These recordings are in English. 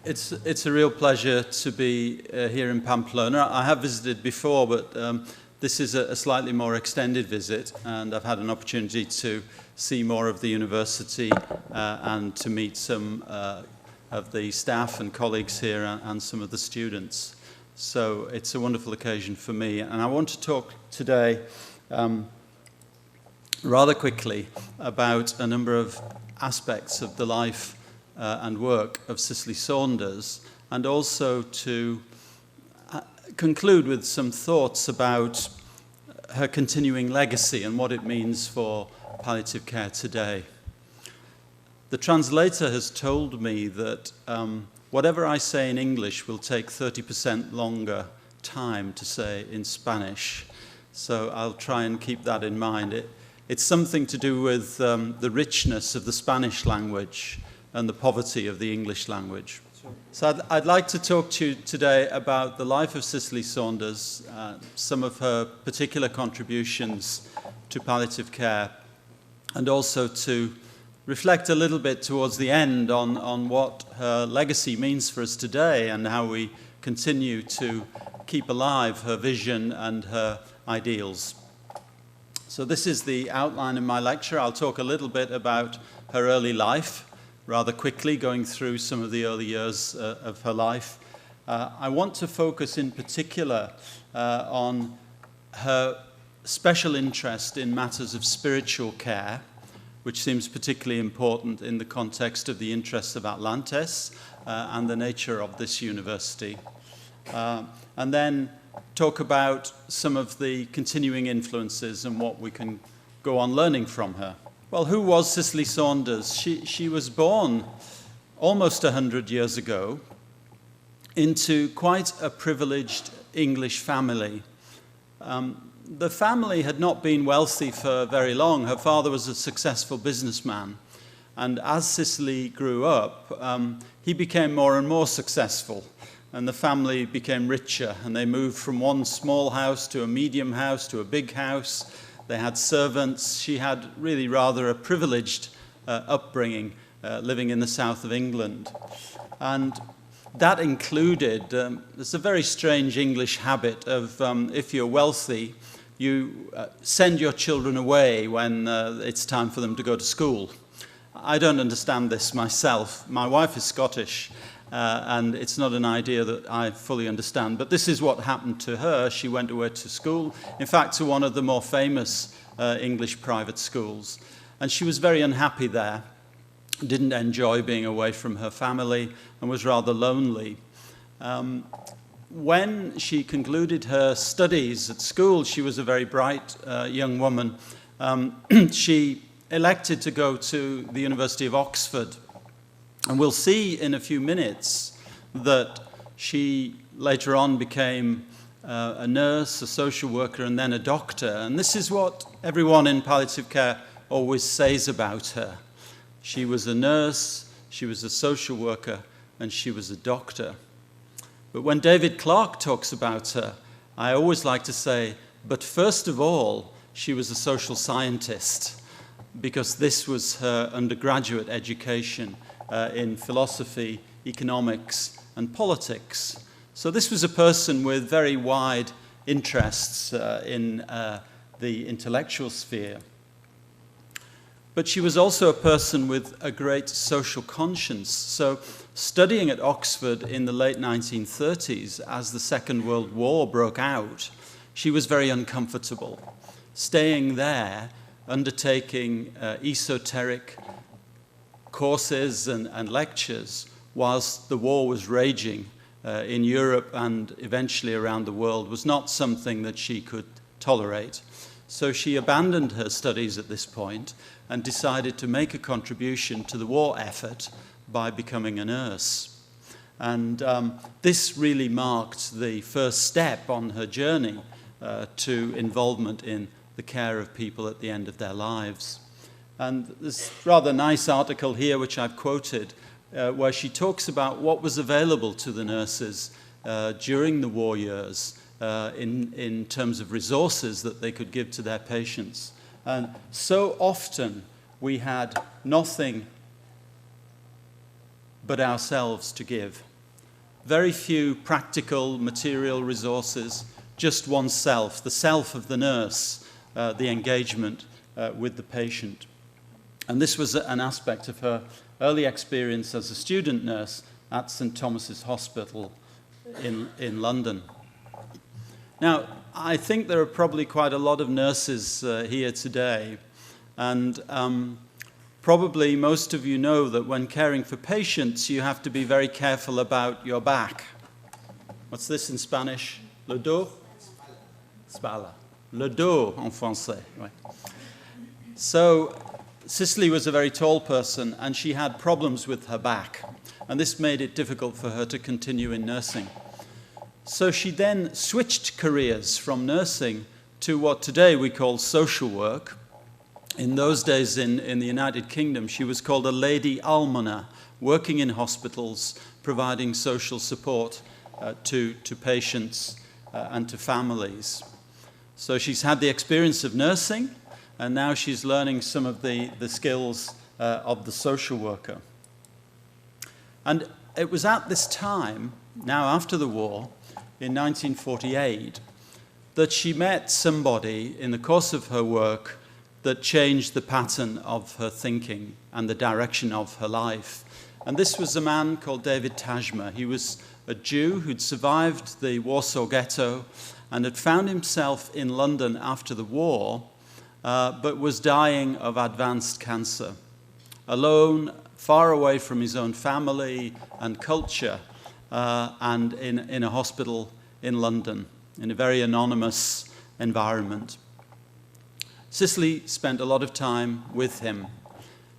It's a real pleasure to be here in Pamplona. I have visited before, but this is a slightly more extended visit, and I've had an opportunity to see more of the university and to meet some of the staff and colleagues here and some of the students. So it's a wonderful occasion for me, and I want to talk today rather quickly about a number of aspects of the life and work of Cicely Saunders, and also to conclude with some thoughts about her continuing legacy and what it means for palliative care today. The translator has told me that whatever I say in English will take 30% longer time to say in Spanish, so I'll try and keep that in mind. It's something to do with the richness of the Spanish language and the poverty of the English language. So I'd like to talk to you today about the life of Cicely Saunders, some of her particular contributions to palliative care, and also to reflect a little bit towards the end on what her legacy means for us today and how we continue to keep alive her vision and her ideals. So this is the outline of my lecture. I'll talk a little bit about her early life, rather quickly, going through some of the early years of her life. I want to focus in particular on her special interest in matters of spiritual care, which seems particularly important in the context of the interests of Atlantes and the nature of this university. And then talk about some of the continuing influences and what we can go on learning from her. Well, who was Cicely Saunders? She was born almost 100 years ago into quite a privileged English family. The family had not been wealthy for very long. Her father was a successful businessman, and as Cicely grew up, he became more and more successful, and the family became richer, and they moved from one small house to a medium house to a big house. They had servants. She had really rather a privileged upbringing, living in the south of England. And that included, there's a very strange English habit of if you're wealthy, you send your children away when it's time for them to go to school. I don't understand this myself. My wife is Scottish, and it's not an idea that I fully understand. But this is what happened to her. She went away to school, in fact, to one of the more famous English private schools. And she was very unhappy there, didn't enjoy being away from her family, and was rather lonely. When she concluded her studies at school, she was a very bright young woman. She elected to go to the University of Oxford. And we'll see in a few minutes that she later on became a nurse, a social worker, and then a doctor. And this is what everyone in palliative care always says about her. She was a nurse, she was a social worker, and she was a doctor. But when David Clark talks about her, I always like to say, but first of all, she was a social scientist, because this was her undergraduate education in philosophy, economics, and politics. So this was a person with very wide interests in the intellectual sphere. But she was also a person with a great social conscience. So studying at Oxford in the late 1930s, as the Second World War broke out, she was very uncomfortable. Staying there, undertaking esoteric courses and lectures whilst the war was raging in Europe and eventually around the world was not something that she could tolerate. So she abandoned her studies at this point and decided to make a contribution to the war effort by becoming a nurse. And this really marked the first step on her journey to involvement in the care of people at the end of their lives. And this rather nice article here, which I've quoted, where she talks about what was available to the nurses during the war years in terms of resources that they could give to their patients. And so often we had nothing but ourselves to give. very few practical material resources, just oneself, the self of the nurse, the engagement with the patient. And this was an aspect of her early experience as a student nurse at St. Thomas's Hospital in London. Now, I think there are probably quite a lot of nurses here today, and probably most of you know that when caring for patients, you have to be very careful about your back. What's this in Spanish? Le dos? Spalla. Le dos en français. Right. So, Cicely was a very tall person, and she had problems with her back, and this made it difficult for her to continue in nursing. So she then switched careers from nursing to what today we call social work. In those days in the United Kingdom, she was called a lady almoner, working in hospitals, providing social support to patients and to families. So she's had the experience of nursing, and now she's learning some of the skills of the social worker. And it was at this time, now after the war, in 1948, that she met somebody in the course of her work that changed the pattern of her thinking and the direction of her life. And this was a man called David Tajma. He was a Jew who'd survived the Warsaw Ghetto and had found himself in London after the war, but was dying of advanced cancer. Alone, far away from his own family and culture, and in a hospital in London, in a very anonymous environment. Cicely spent a lot of time with him,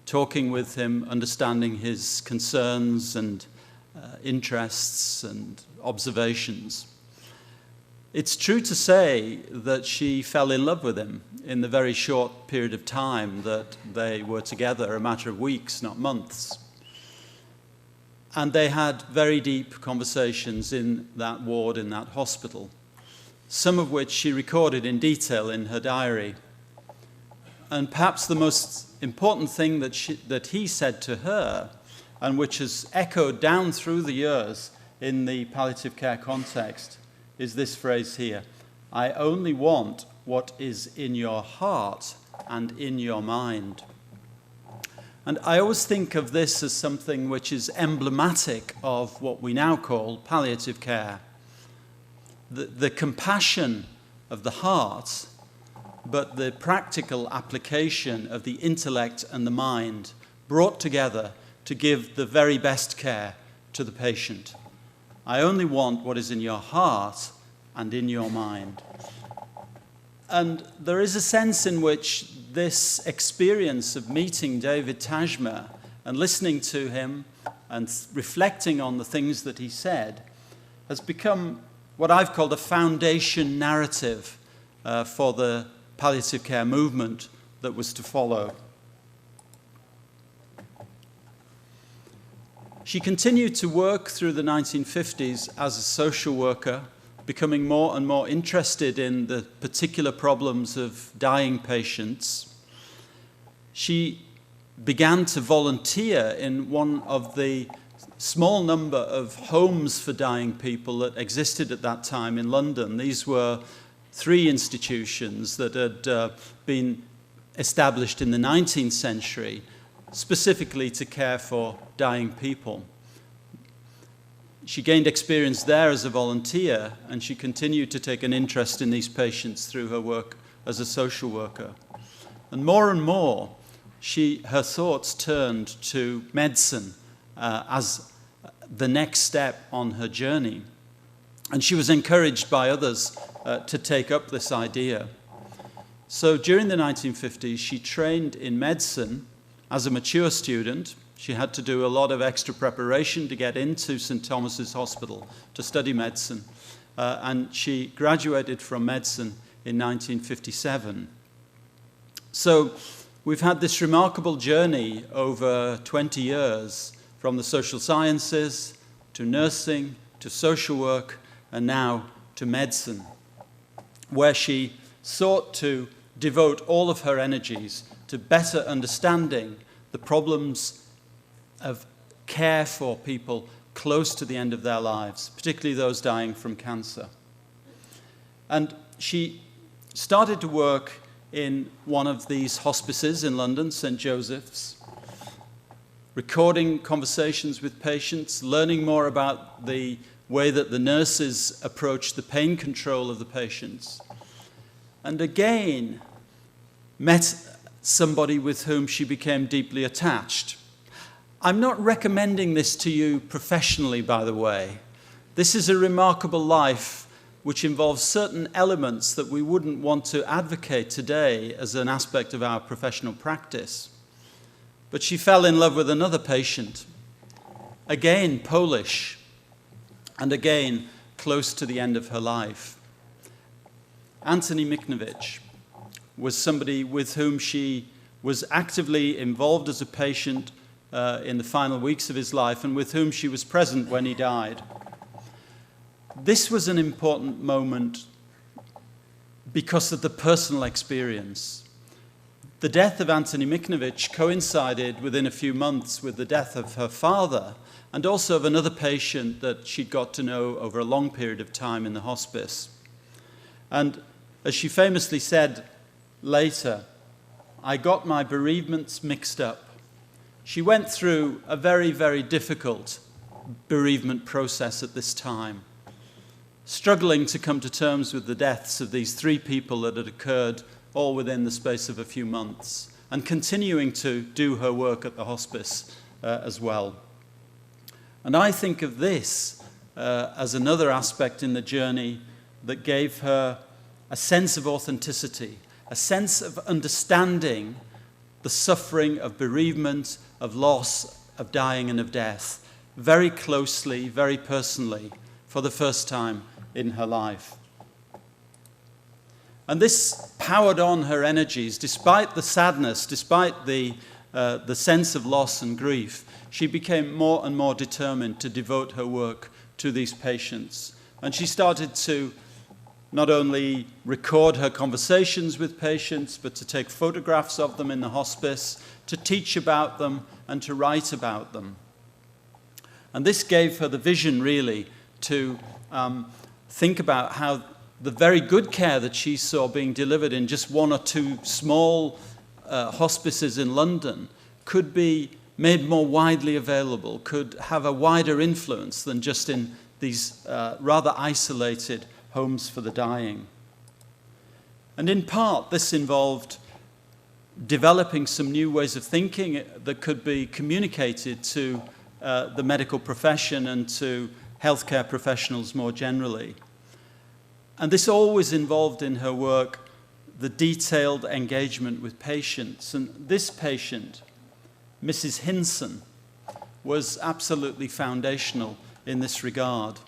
talking with him, understanding his concerns and interests and observations. It's true to say that she fell in love with him in the very short period of time that they were together, a matter of weeks, not months. And they had very deep conversations in that ward, in that hospital, some of which she recorded in detail in her diary. And perhaps the most important thing that he said to her, and which has echoed down through the years in the palliative care context, is this phrase here: I only want what is in your heart and in your mind. And I always think of this as something which is emblematic of what we now call palliative care. The compassion of the heart, but the practical application of the intellect and the mind brought together to give the very best care to the patient. I only want what is in your heart and in your mind. And there is a sense in which this experience of meeting David Tajma and listening to him and reflecting on the things that he said has become what I've called a foundation narrative for the palliative care movement that was to follow. She continued to work through the 1950s as a social worker, becoming more and more interested in the particular problems of dying patients. She began to volunteer in one of the small number of homes for dying people that existed at that time in London. These were 3 institutions that had been established in the 19th century, specifically to care for dying people. She gained experience there as a volunteer, and she continued to take an interest in these patients through her work as a social worker. And more, her thoughts turned to medicine as the next step on her journey. And she was encouraged by others to take up this idea. So during the 1950s, she trained in medicine as a mature student. She had to do a lot of extra preparation to get into St. Thomas's Hospital to study medicine. And she graduated from medicine in 1957. So we've had this remarkable journey over 20 years, from the social sciences to nursing to social work and now to medicine, where she sought to devote all of her energies to better understanding the problems of care for people close to the end of their lives, particularly those dying from cancer. And she started to work in one of these hospices in London, St. Joseph's, recording conversations with patients, learning more about the way that the nurses approach the pain control of the patients. And again, met somebody with whom she became deeply attached. I'm not recommending this to you professionally, by the way. This is a remarkable life which involves certain elements that we wouldn't want to advocate today as an aspect of our professional practice. But she fell in love with another patient, again Polish, and again close to the end of her life. Antony Miknowicz was somebody with whom she was actively involved as a patient in the final weeks of his life, and with whom she was present when he died. This was an important moment because of the personal experience. The death of Antony Miknowicz coincided within a few months with the death of her father, and also of another patient that she'd got to know over a long period of time in the hospice. And as she famously said later, I got my bereavements mixed up. She went through a very, very difficult bereavement process at this time, struggling to come to terms with the deaths of these 3 people that had occurred all within the space of a few months, and continuing to do her work at the hospice as well. And I think of this as another aspect in the journey that gave her a sense of authenticity, a sense of understanding the suffering of bereavement, of loss, of dying and of death, very closely, very personally, for the first time in her life. And this powered on her energies. Despite the sadness, despite the sense of loss and grief, she became more and more determined to devote her work to these patients. And she started to not only record her conversations with patients, but to take photographs of them in the hospice, to teach about them, and to write about them. And this gave her the vision, really, to think about how the very good care that she saw being delivered in just 1 or 2 small hospices in London could be made more widely available, could have a wider influence than just in these rather isolated homes for the dying. And in part, this involved developing some new ways of thinking that could be communicated to the medical profession and to healthcare professionals more generally. And this always involved in her work the detailed engagement with patients. And this patient, Mrs. Hinson, was absolutely foundational in this regard.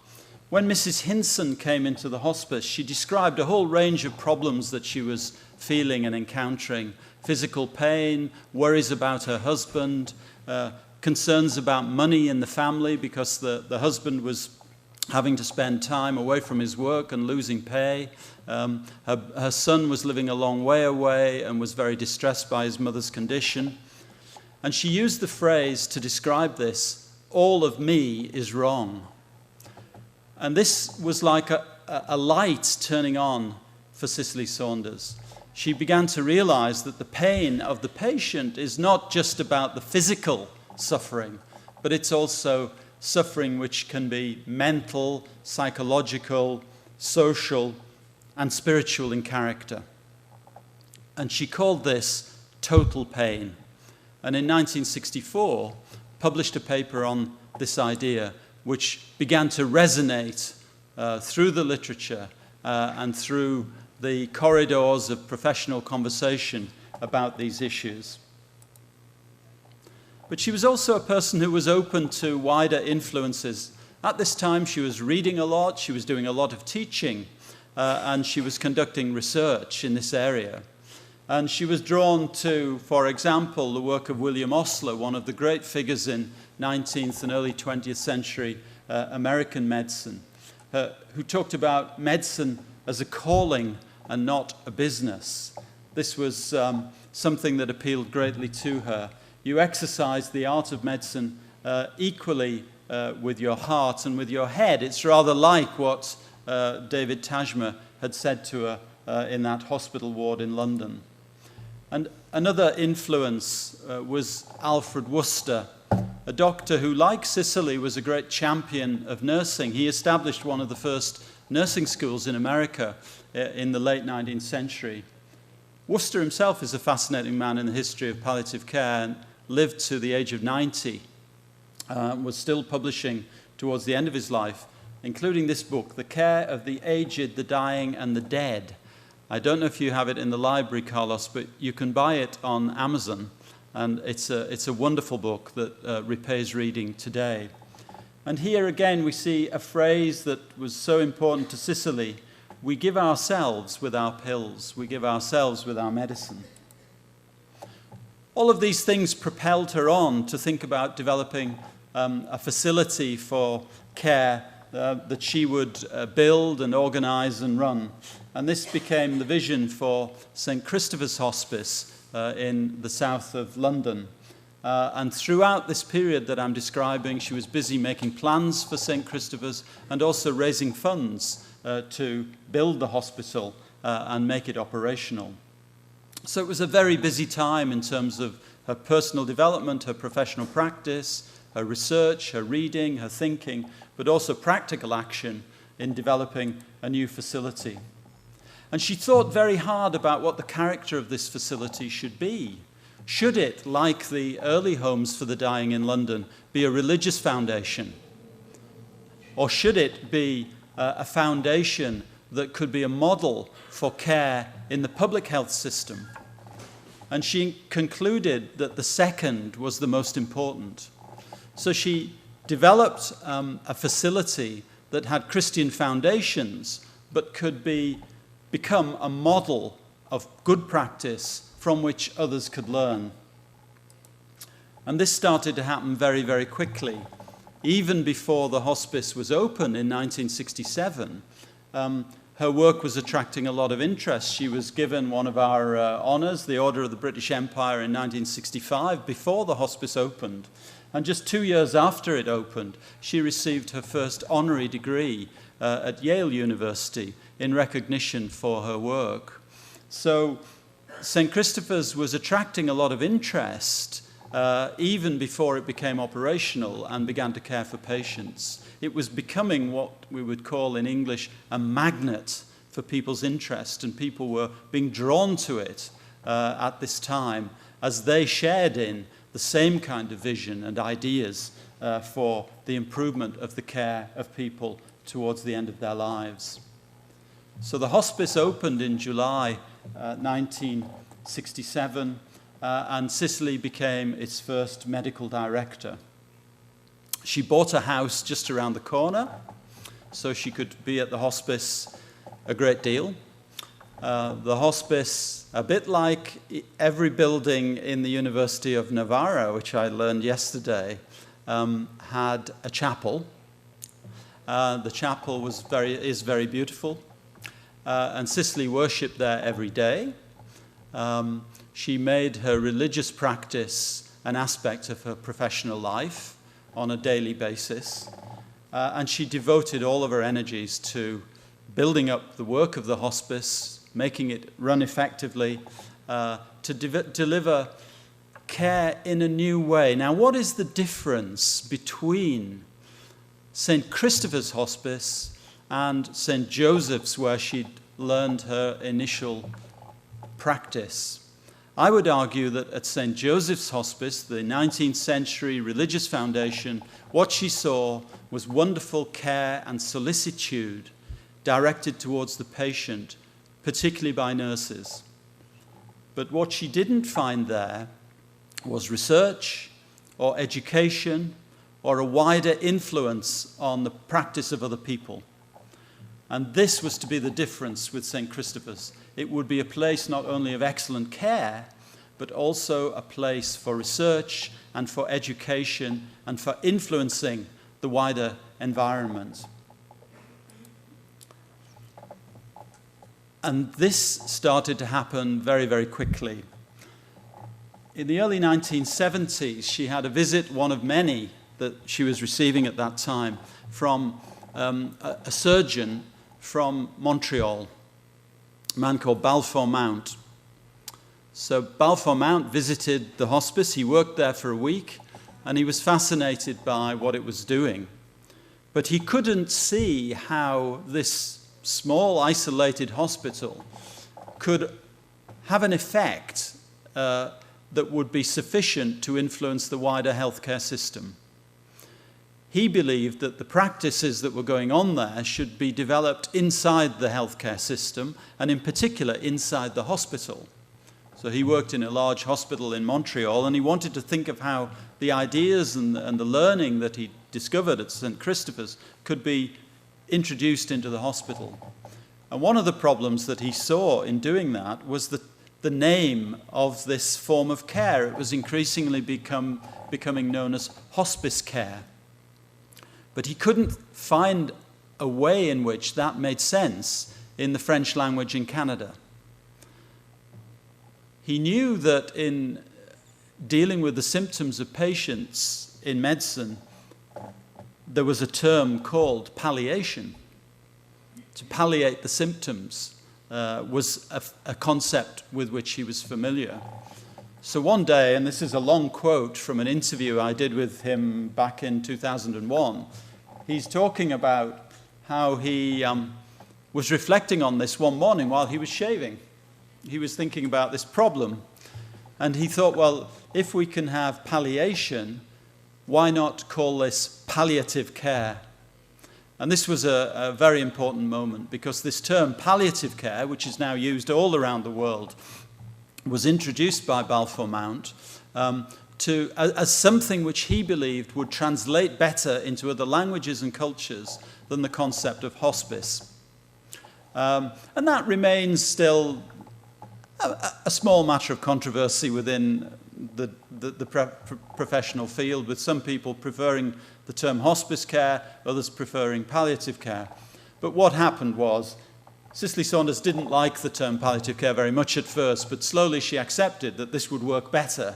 When Mrs. Hinson came into the hospice, she described a whole range of problems that she was feeling and encountering: physical pain, worries about her husband, concerns about money in the family because the husband was having to spend time away from his work and losing pay. Her son was living a long way away and was very distressed by his mother's condition. And she used the phrase to describe this: all of me is wrong. And this was like a light turning on for Cicely Saunders. She began to realize that the pain of the patient is not just about the physical suffering, but it's also suffering which can be mental, psychological, social, and spiritual in character. And she called this total pain. And in 1964, published a paper on this idea, which began to resonate through the literature and through the corridors of professional conversation about these issues. But she was also a person who was open to wider influences. At this time, she was reading a lot, she was doing a lot of teaching, and she was conducting research in this area. And she was drawn to, for example, the work of William Osler, one of the great figures in 19th and early 20th century American medicine, who talked about medicine as a calling and not a business. This was something that appealed greatly to her. You exercise the art of medicine equally with your heart and with your head. It's rather like what David Tajma had said to her in that hospital ward in London. And another influence was Alfred Worcester, a doctor who, like Cicely, was a great champion of nursing. He established one of the first nursing schools in America in the late 19th century. Worcester himself is a fascinating man in the history of palliative care and lived to the age of 90, was still publishing towards the end of his life, including this book, The Care of the Aged, the Dying, and the Dead. I don't know if you have it in the library, Carlos, but you can buy it on Amazon, and it's a wonderful book that repays reading today. And here again we see a phrase that was so important to Cicely: we give ourselves with our pills, we give ourselves with our medicine. All of these things propelled her on to think about developing a facility for care that she would build and organize and run. And this became the vision for St. Christopher's Hospice in the south of London. And throughout this period that I'm describing, she was busy making plans for St. Christopher's and also raising funds to build the hospital and make it operational. So it was a very busy time in terms of her personal development, her professional practice, her research, her reading, her thinking, but also practical action in developing a new facility. And she thought very hard about what the character of this facility should be. Should it, like the early homes for the dying in London, be a religious foundation? Or should it be a foundation that could be a model for care in the public health system? And she concluded that the second was the most important. So she developed a facility that had Christian foundations, but could become a model of good practice from which others could learn. And this started to happen very, very quickly. Even before the hospice was open in 1967, her work was attracting a lot of interest. She was given one of our honors, the Order of the British Empire, in 1965, before the hospice opened. And just 2 years after it opened, she received her first honorary degree at Yale University in recognition for her work. So St. Christopher's was attracting a lot of interest even before it became operational and began to care for patients. It was becoming what we would call in English a magnet for people's interest, and people were being drawn to it at this time as they shared in the same kind of vision and ideas for the improvement of the care of people towards the end of their lives. So the hospice opened in July 1967, and Cicely became its first medical director. She bought a house just around the corner, so she could be at the hospice a great deal. The hospice, a bit like every building in the University of Navarra, which I learned yesterday, had a chapel. The chapel is very beautiful, and Cicely worshipped there every day. She made her religious practice an aspect of her professional life on a daily basis, and she devoted all of her energies to building up the work of the hospice, making it run effectively, to deliver care in a new way. Now, what is the difference between St. Christopher's Hospice and St. Joseph's, where she'd learned her initial practice? I would argue that at St. Joseph's Hospice, the 19th century religious foundation, what she saw was wonderful care and solicitude directed towards the patient, particularly by nurses. But what she didn't find there was research or education or a wider influence on the practice of other people. And this was to be the difference with St. Christopher's. It would be a place not only of excellent care, but also a place for research and for education and for influencing the wider environment. And this started to happen very, very quickly. In the early 1970s, she had a visit, one of many, that she was receiving at that time from a surgeon from Montreal, a man called Balfour Mount. So Balfour Mount visited the hospice. He worked there for a week, and he was fascinated by what it was doing. But he couldn't see how this small, isolated hospital could have an effect that would be sufficient to influence the wider healthcare system. He believed that the practices that were going on there should be developed inside the healthcare system, and in particular inside the hospital. So he worked in a large hospital in Montreal, and he wanted to think of how the ideas and the learning that he discovered at St. Christopher's could be introduced into the hospital. And one of the problems that he saw in doing that was the name of this form of care. It was increasingly becoming known as hospice care. But he couldn't find a way in which that made sense in the French language in Canada. He knew that in dealing with the symptoms of patients in medicine, there was a term called palliation. To palliate the symptoms was a concept with which he was familiar. So one day, and this is a long quote from an interview I did with him back in 2001, he's talking about how he was reflecting on this one morning while he was shaving. He was thinking about this problem, and he thought, well, if we can have palliation, why not call this palliative care? And this was a very important moment, because this term palliative care, which is now used all around the world, was introduced by Balfour Mount as something which he believed would translate better into other languages and cultures than the concept of hospice. And that remains still a small matter of controversy within the professional field, with some people preferring the term hospice care, others preferring palliative care. But what happened was, Cicely Saunders didn't like the term palliative care very much at first, but slowly she accepted that this would work better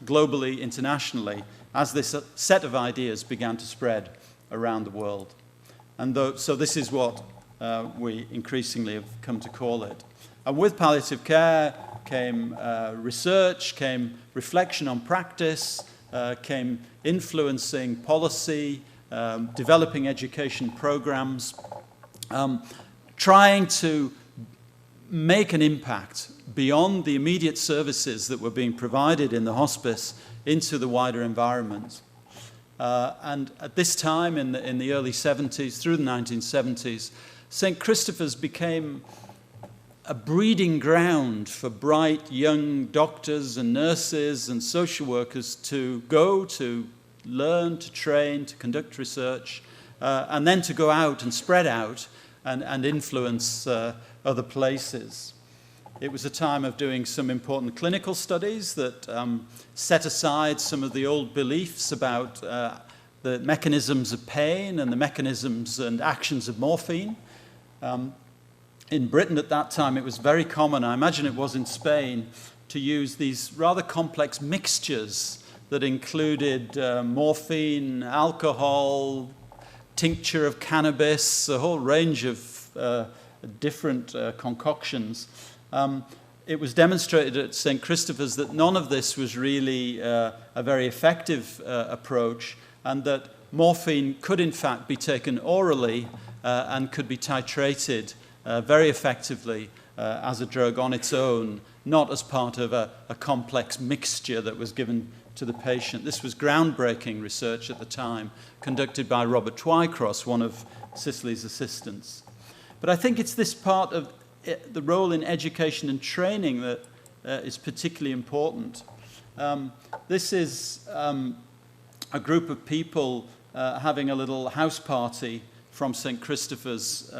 globally, internationally, as this set of ideas began to spread around the world. And so this is what we increasingly have come to call it. And with palliative care came research, came reflection on practice, came influencing policy, developing education programs, trying to make an impact beyond the immediate services that were being provided in the hospice into the wider environment. And at this time, in the early 70s, through the 1970s, St. Christopher's became a breeding ground for bright young doctors and nurses and social workers to go to learn, to train, to conduct research, and then to go out and spread out and influence other places. It was a time of doing some important clinical studies that set aside some of the old beliefs about the mechanisms of pain and the mechanisms and actions of morphine. In Britain at that time, it was very common, I imagine it was in Spain, to use these rather complex mixtures that included morphine, alcohol, tincture of cannabis, a whole range of different concoctions. It was demonstrated at St. Christopher's that none of this was really a very effective approach, and that morphine could in fact be taken orally and could be titrated very effectively as a drug on its own, not as part of a complex mixture that was given to the patient. This was groundbreaking research at the time, conducted by Robert Twycross, one of Cicely's assistants. But I think it's this part of the role in education and training that is particularly important. This is a group of people having a little house party from St. Christopher's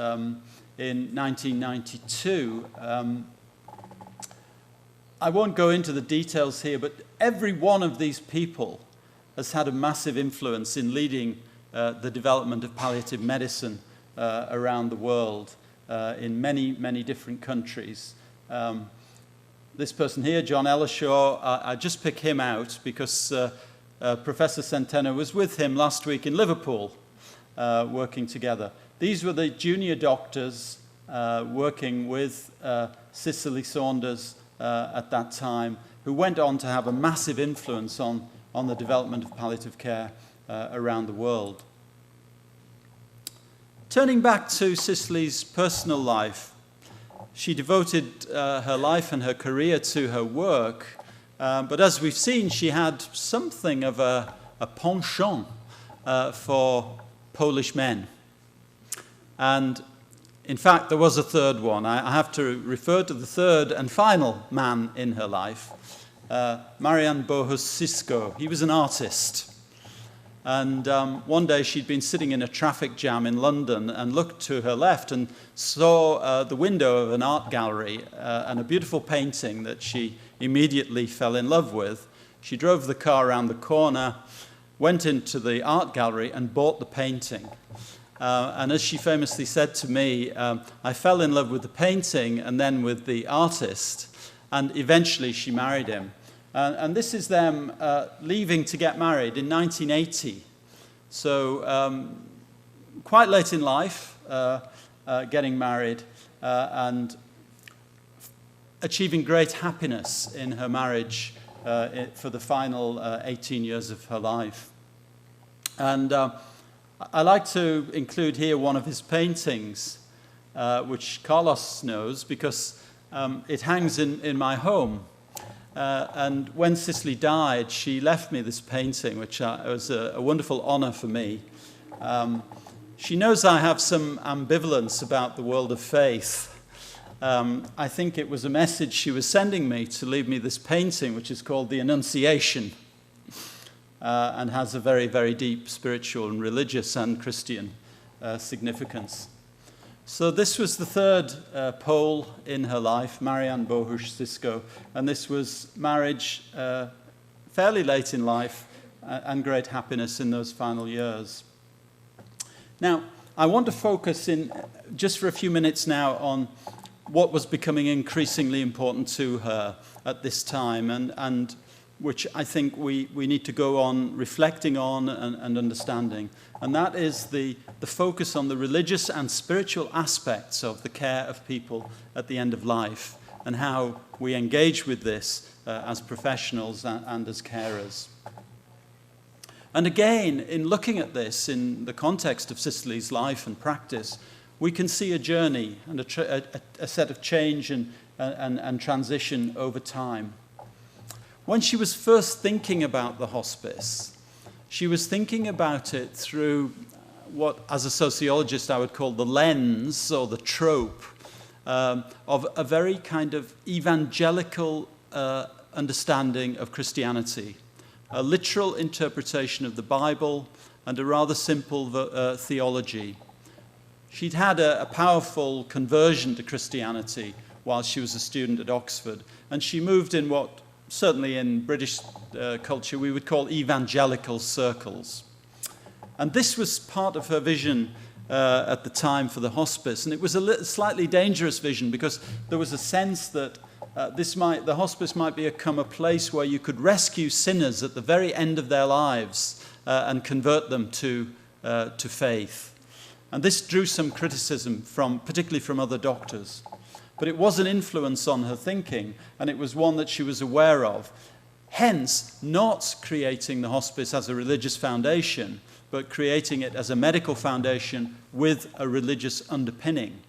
in 1992. I won't go into the details here, but every one of these people has had a massive influence in leading the development of palliative medicine around the world in many, many different countries. This person here, John Ellershaw, I just pick him out because Professor Centeno was with him last week in Liverpool, working together. These were the junior doctors working with Cicely Saunders at that time, who went on to have a massive influence on the development of palliative care around the world. Turning back to Cicely's personal life, she devoted her life and her career to her work, but as we've seen, she had something of a penchant for Polish men. And in fact, there was a third one. I have to refer to the third and final man in her life, Marian Bohus-Sisko. He was an artist. And one day she'd been sitting in a traffic jam in London and looked to her left and saw the window of an art gallery and a beautiful painting that she immediately fell in love with. She drove the car around the corner, went into the art gallery and bought the painting. And as she famously said to me, I fell in love with the painting and then with the artist, and eventually she married him. And this is them leaving to get married in 1980. So quite late in life, getting married and achieving great happiness in her marriage for the final 18 years of her life. And I like to include here one of his paintings, which Carlos knows, because it hangs in my home. And when Cicely died, she left me this painting, which was a wonderful honor for me. She knows I have some ambivalence about the world of faith. I think it was a message she was sending me to leave me this painting, which is called The Annunciation, and has a very, very deep spiritual and religious and Christian significance. So this was the third pole in her life, Marian Bohus-Sisko, and this was marriage fairly late in life and great happiness in those final years. Now, I want to focus in just for a few minutes now on what was becoming increasingly important to her at this time, and which I think we need to go on reflecting on and understanding. And that is the focus on the religious and spiritual aspects of the care of people at the end of life, and how we engage with this as professionals and as carers. And again, in looking at this in the context of Cicely's life and practice, we can see a journey and a set of change and transition over time. When she was first thinking about the hospice, she was thinking about it through what, as a sociologist, I would call the lens or the trope of a very kind of evangelical understanding of Christianity, a literal interpretation of the Bible and a rather simple theology. She'd had a powerful conversion to Christianity while she was a student at Oxford, and she moved in what certainly in British culture we would call evangelical circles. And this was part of her vision at the time for the hospice. And it was a slightly dangerous vision, because there was a sense that the hospice might become a place where you could rescue sinners at the very end of their lives and convert them to faith. And this drew some criticism, particularly from other doctors. But it was an influence on her thinking, and it was one that she was aware of. Hence, not creating the hospice as a religious foundation, but creating it as a medical foundation with a religious underpinning.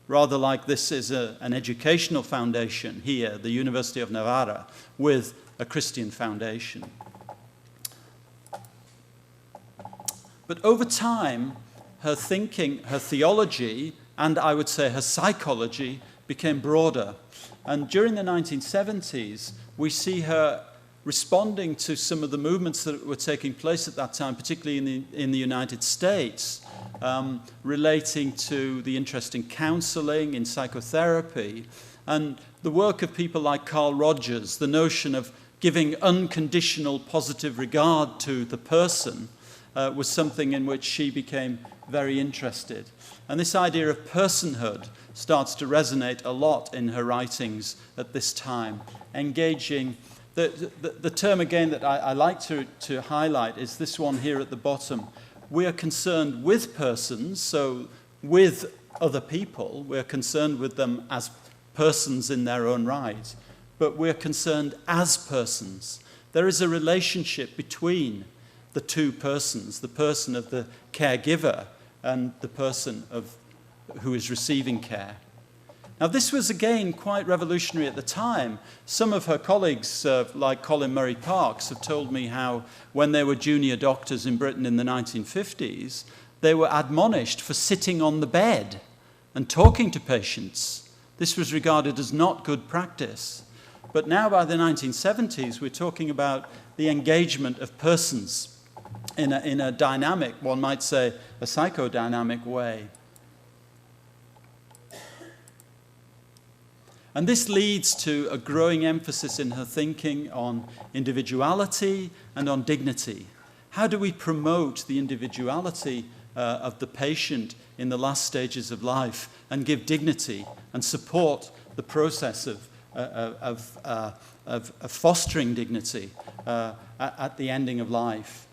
Rather like this is an educational foundation here, the University of Navarra, with a Christian foundation. But over time, her thinking, her theology, and I would say her psychology became broader. And during the 1970s, we see her responding to some of the movements that were taking place at that time, particularly in the United States, relating to the interest in counseling, in psychotherapy, and the work of people like Carl Rogers, the notion of giving unconditional positive regard to the person was something in which she became very interested. And this idea of personhood starts to resonate a lot in her writings at this time, engaging The term again that I like to highlight is this one here at the bottom. We are concerned with persons, so with other people. We're concerned with them as persons in their own right, but we're concerned as persons. There is a relationship between the two persons, the person of the caregiver and the person who is receiving care. Now, this was, again, quite revolutionary at the time. Some of her colleagues, like Colin Murray Parkes, have told me how when they were junior doctors in Britain in the 1950s, they were admonished for sitting on the bed and talking to patients. This was regarded as not good practice. But now, by the 1970s, we're talking about the engagement of persons in a dynamic, one might say, a psychodynamic way. And this leads to a growing emphasis in her thinking on individuality and on dignity. How do we promote the individuality of the patient in the last stages of life and give dignity and support the process of fostering dignity at the ending of life?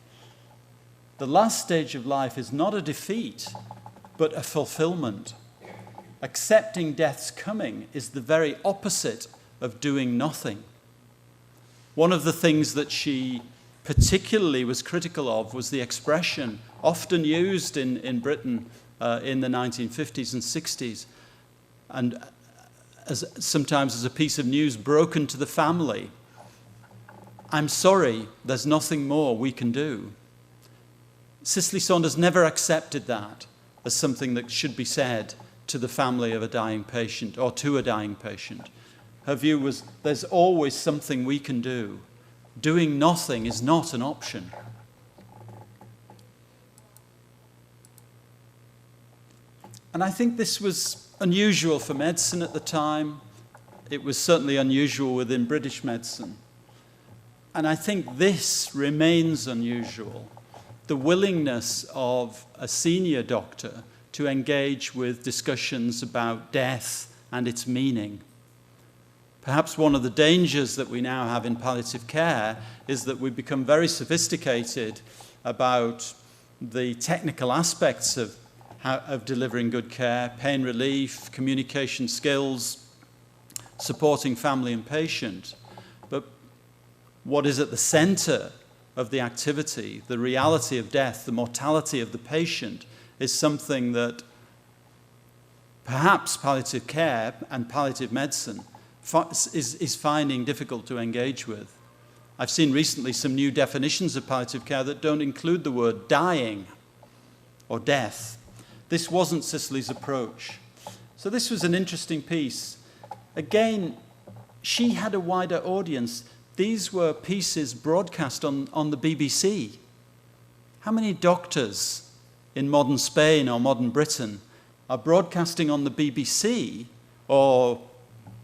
The last stage of life is not a defeat, but a fulfillment. Accepting death's coming is the very opposite of doing nothing. One of the things that she particularly was critical of was the expression often used in Britain in the 1950s and 60s, and sometimes as a piece of news broken to the family. I'm sorry, there's nothing more we can do. Cicely Saunders never accepted that as something that should be said to the family of a dying patient or to a dying patient. Her view was there's always something we can do. Doing nothing is not an option. And I think this was unusual for medicine at the time. It was certainly unusual within British medicine. And I think this remains unusual. The willingness of a senior doctor to engage with discussions about death and its meaning. Perhaps one of the dangers that we now have in palliative care is that we've become very sophisticated about the technical aspects of delivering good care, pain relief, communication skills, supporting family and patient. But what is at the center of the activity, the reality of death, the mortality of the patient, is something that perhaps palliative care and palliative medicine is finding difficult to engage with. I've seen recently some new definitions of palliative care that don't include the word dying or death. This wasn't Cicely's approach. So this was an interesting piece. Again, she had a wider audience. These were pieces broadcast on the BBC. How many doctors in modern Spain or modern Britain are broadcasting on the BBC or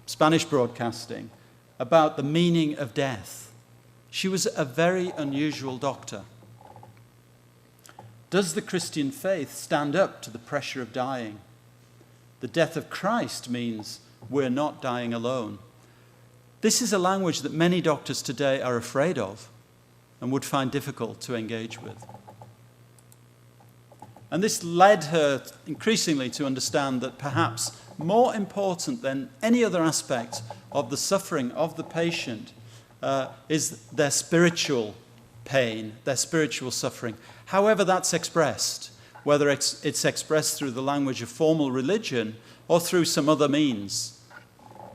Spanish broadcasting about the meaning of death? She was a very unusual doctor. Does the Christian faith stand up to the pressure of dying? The death of Christ means we're not dying alone. This is a language that many doctors today are afraid of and would find difficult to engage with. And this led her increasingly to understand that perhaps more important than any other aspect of the suffering of the patient is their spiritual pain, their spiritual suffering, however that's expressed, whether it's expressed through the language of formal religion or through some other means.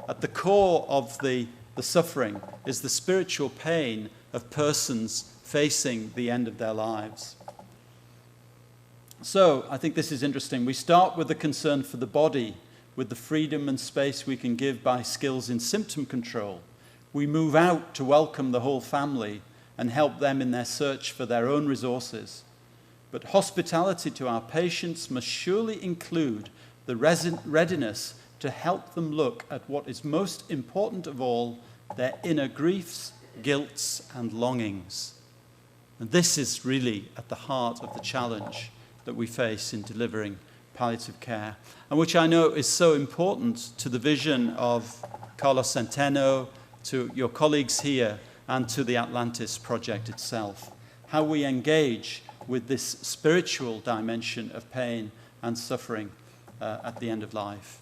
At the core of the suffering is the spiritual pain of persons facing the end of their lives. So I think this is interesting. We start with the concern for the body, with the freedom and space we can give by skills in symptom control. We move out to welcome the whole family and help them in their search for their own resources. But hospitality to our patients must surely include the readiness to help them look at what is most important of all, their inner griefs, guilts, and longings. And this is really at the heart of the challenge that we face in delivering palliative care, and which I know is so important to the vision of Carlos Centeno, to your colleagues here, and to the Atlantis project itself. How we engage with this spiritual dimension of pain and suffering at the end of life.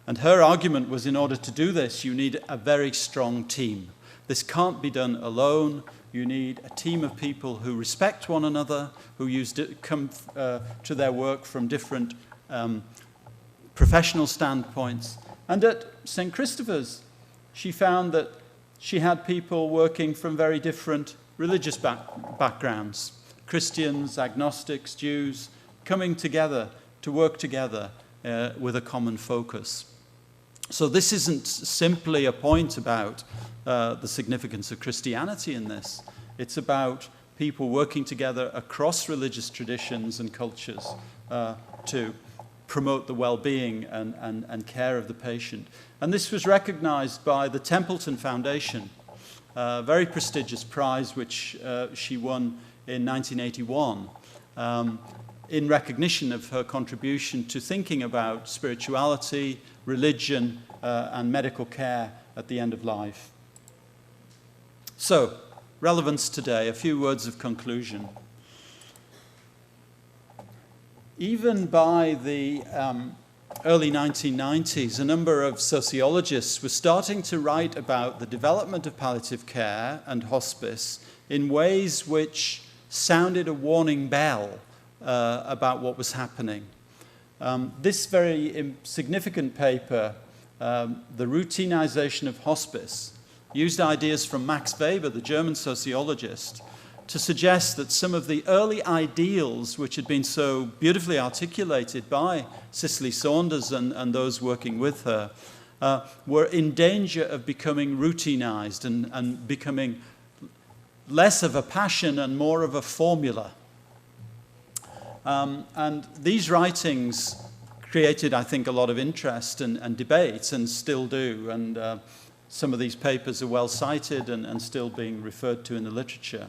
And her argument was, in order to do this, you need a very strong team. This can't be done alone. You need a team of people who respect one another, who come to their work from different professional standpoints. And at St. Christopher's, she found that she had people working from very different religious backgrounds. Christians, agnostics, Jews, coming together to work together with a common focus. So this isn't simply a point about the significance of Christianity in this. It's about people working together across religious traditions and cultures to promote the well-being and care of the patient. And this was recognized by the Templeton Foundation, a very prestigious prize which she won in 1981 in recognition of her contribution to thinking about spirituality, religion, and medical care at the end of life. So, relevance today, a few words of conclusion. Even by the early 1990s, a number of sociologists were starting to write about the development of palliative care and hospice in ways which sounded a warning bell about what was happening. This very significant paper, The Routinization of Hospice, used ideas from Max Weber, the German sociologist, to suggest that some of the early ideals which had been so beautifully articulated by Cicely Saunders and those working with her were in danger of becoming routinized and becoming less of a passion and more of a formula. And these writings created, I think, a lot of interest and debate, and still do. And some of these papers are well cited and still being referred to in the literature.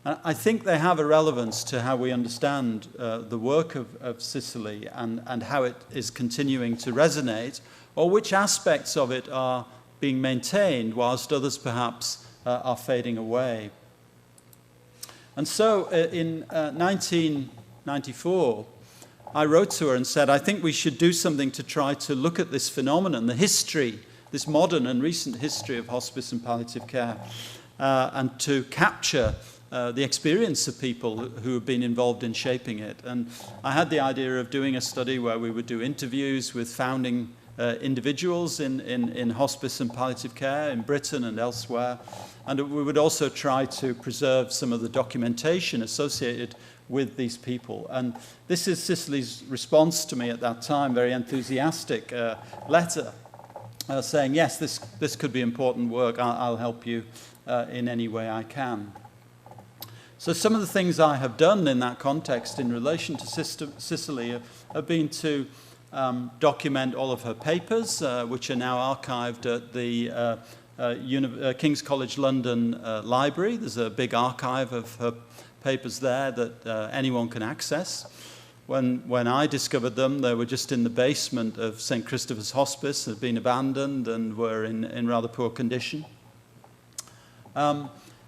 I think they have a relevance to how we understand the work of Cicely and how it is continuing to resonate, or which aspects of it are being maintained whilst others perhaps are fading away. And so in 1994, I wrote to her and said, I think we should do something to try to look at this phenomenon, the history, this modern and recent history of hospice and palliative care, and to capture the experience of people who have been involved in shaping it. And I had the idea of doing a study where we would do interviews with founding individuals in hospice and palliative care in Britain and elsewhere. And we would also try to preserve some of the documentation associated with these people. And this is Cicely's response to me at that time, very enthusiastic letter, saying, yes, this could be important work. I'll help you in any way I can. So some of the things I have done in that context in relation to Cicely have been to document all of her papers, which are now archived at the King's College London Library. There's a big archive of her papers there that anyone can access. When I discovered them, they were just in the basement of St. Christopher's Hospice, had been abandoned and were in rather poor condition.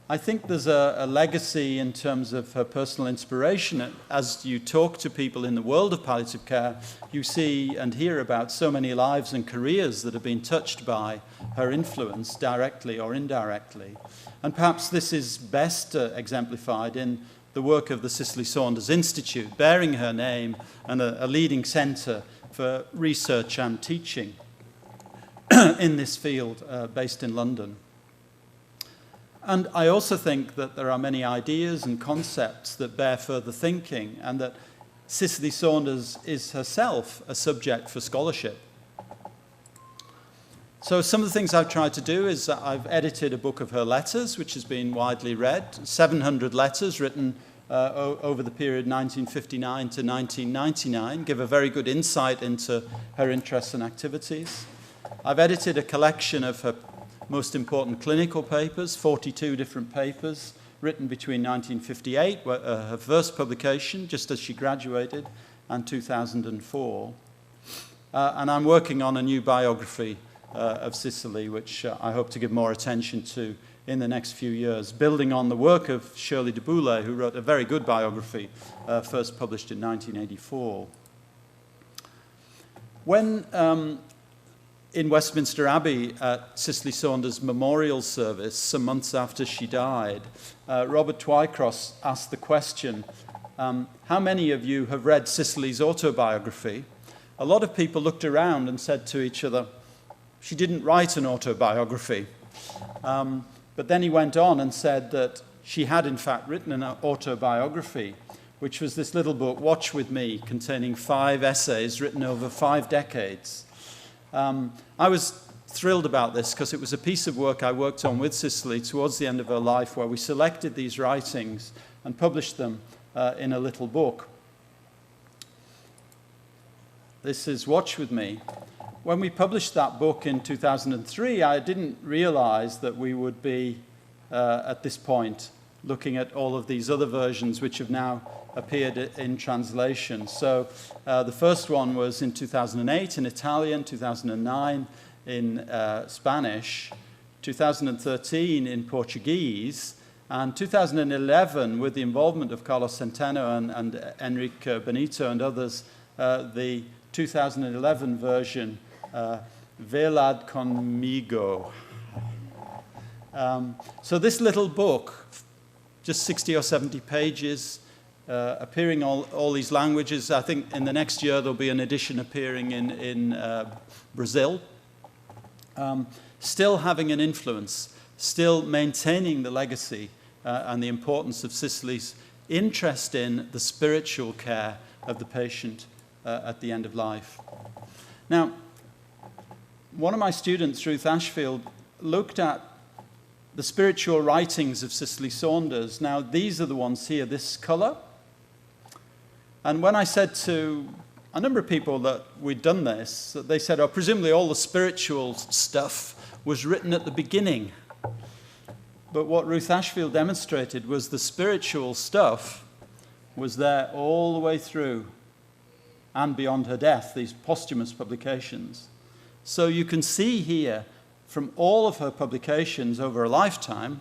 I think there's a legacy in terms of her personal inspiration. As you talk to people in the world of palliative care, you see and hear about so many lives and careers that have been touched by her influence, directly or indirectly. And perhaps this is best exemplified in the work of the Cicely Saunders Institute, bearing her name and a leading centre for research and teaching in this field, based in London. And I also think that there are many ideas and concepts that bear further thinking, and that Cicely Saunders is herself a subject for scholarship. So some of the things I've tried to do is I've edited a book of her letters, which has been widely read, 700 letters written over the period 1959 to 1999, give a very good insight into her interests and activities. I've edited a collection of her most important clinical papers, 42 different papers, written between 1958, her first publication, just as she graduated, and 2004. And I'm working on a new biography of Cicely, which I hope to give more attention to in the next few years, building on the work of Shirley de Boulay, who wrote a very good biography, first published in 1984. When in Westminster Abbey at Cicely Saunders' memorial service, some months after she died, Robert Twycross asked the question, how many of you have read Cicely's autobiography? A lot of people looked around and said to each other, she didn't write an autobiography. But then he went on and said that she had in fact written an autobiography, which was this little book, Watch With Me, containing 5 essays written over 5 decades. I was thrilled about this because it was a piece of work I worked on with Cicely towards the end of her life, where we selected these writings and published them in a little book. This is Watch With Me. When we published that book in 2003, I didn't realize that we would be, at this point, looking at all of these other versions which have now appeared in translation. So the first one was in 2008 in Italian, 2009 in Spanish, 2013 in Portuguese, and 2011, with the involvement of Carlos Centeno and Enrique Benito and others, the 2011 version, Velad Conmigo. So this little book, just 60 or 70 pages, appearing all these languages. I think in the next year there'll be an edition appearing in Brazil. Still having an influence, still maintaining the legacy and the importance of Cicely's interest in the spiritual care of the patient at the end of life. Now, one of my students, Ruth Ashfield, looked at the spiritual writings of Cicely Saunders. Now, these are the ones here, this color. And when I said to a number of people that we'd done this, they said, oh, presumably all the spiritual stuff was written at the beginning. But what Ruth Ashfield demonstrated was the spiritual stuff was there all the way through and beyond her death, these posthumous publications. So you can see here from all of her publications over a lifetime,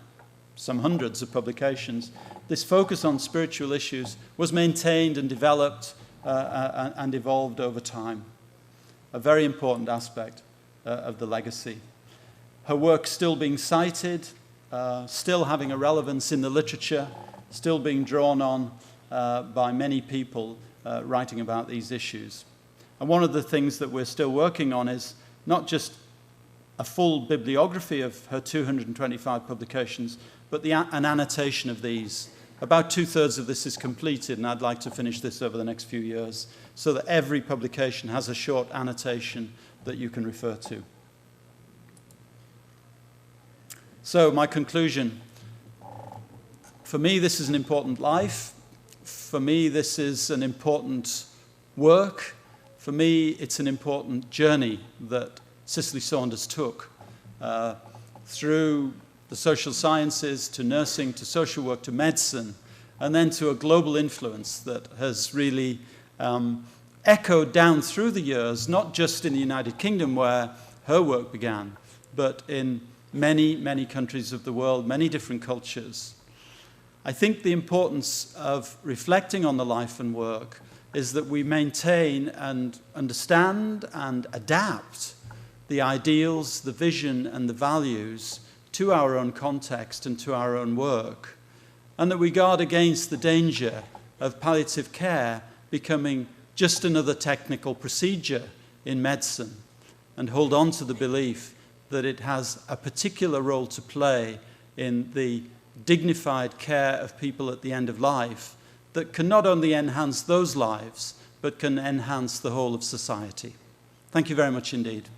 some hundreds of publications, this focus on spiritual issues was maintained and developed and evolved over time. A very important aspect of the legacy. Her work still being cited, still having a relevance in the literature, still being drawn on by many people writing about these issues. And one of the things that we're still working on is not just a full bibliography of her 225 publications, but an annotation of these. About 2/3 of this is completed, and I'd like to finish this over the next few years, so that every publication has a short annotation that you can refer to. So, my conclusion. For me, this is an important life. For me, this is an important work. For me, it's an important journey that Cicely Saunders took through the social sciences, to nursing, to social work, to medicine, and then to a global influence that has really echoed down through the years, not just in the United Kingdom where her work began, but in many, many countries of the world, many different cultures. I think the importance of reflecting on the life and work is that we maintain and understand and adapt the ideals, the vision, and the values to our own context and to our own work, and that we guard against the danger of palliative care becoming just another technical procedure in medicine, and hold on to the belief that it has a particular role to play in the dignified care of people at the end of life that can not only enhance those lives, but can enhance the whole of society. Thank you very much indeed.